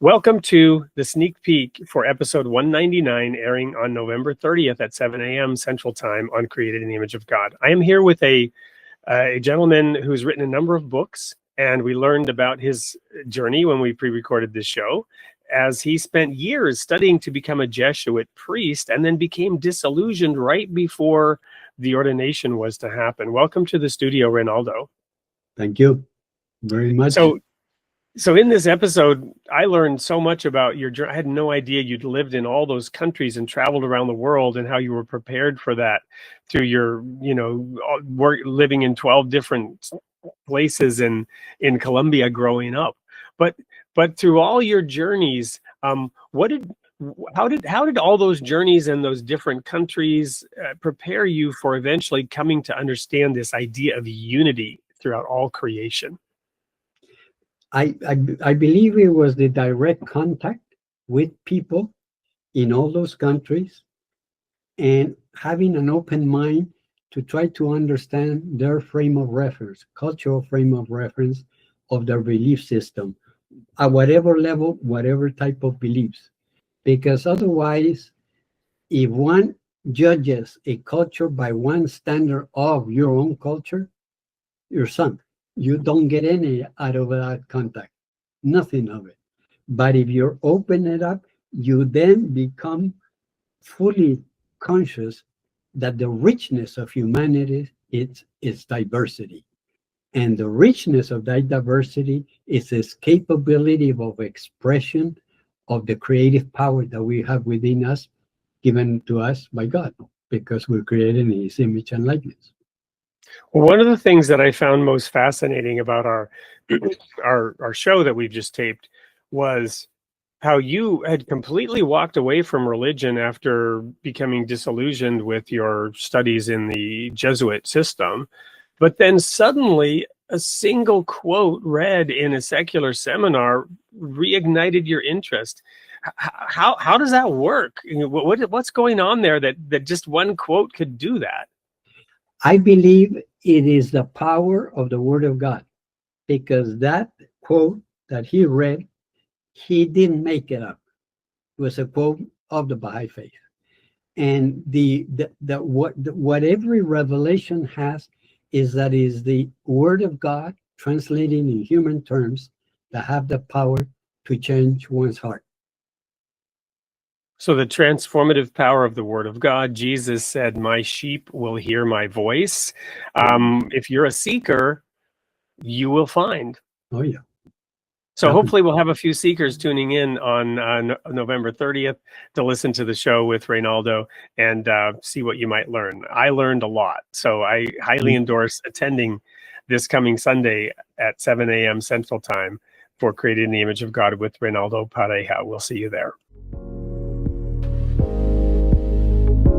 Welcome to the sneak peek for episode 199, airing on November 30th at 7 a.m. Central Time on Created in the Image of God. I am here with a gentleman who's written a number of books, and we learned about his journey when we pre-recorded this show, as he spent years studying to become a Jesuit priest and then became disillusioned right before the ordination was to happen. Welcome to the studio, Reynaldo. Thank you very much. So in this episode, I learned so much about your journey. I had no idea you'd lived in all those countries and traveled around the world, and how you were prepared for that through your, work, living in 12 different places in Colombia growing up. But through all your journeys, how did all those journeys and those different countries prepare you for eventually coming to understand this idea of unity throughout all creation? I believe it was the direct contact with people in all those countries and having an open mind to try to understand their frame of reference, cultural frame of reference of their belief system at whatever level, whatever type of beliefs. Because otherwise, if one judges a culture by one standard of your own culture, you're sunk. You don't get any out of that contact, nothing of it. But if you open it up, you then become fully conscious that the richness of humanity is diversity. And the richness of that diversity is this capability of expression of the creative power that we have within us, given to us by God, because we're created in His image and likeness. Well, one of the things that I found most fascinating about our show that we've just taped was how you had completely walked away from religion after becoming disillusioned with your studies in the Jesuit system, but then suddenly a single quote read in a secular seminar reignited your interest. How does that work? What's going on there that just one quote could do that? I believe it is the power of the Word of God, because that quote that he read, he didn't make it up. It was a quote of the Baha'i faith. And what every revelation has is that is the Word of God translating in human terms that have the power to change one's heart. So the transformative power of the Word of God. Jesus said, "My sheep will hear my voice." If you're a seeker, you will find. Oh, yeah. So Definitely. hopefully we'll have a few seekers tuning in on November 30th to listen to the show with Reynaldo and see what you might learn. I learned a lot, so I highly endorse attending this coming Sunday at 7 a.m. Central Time for Created in the Image of God with Reynaldo Pareja. We'll see you there.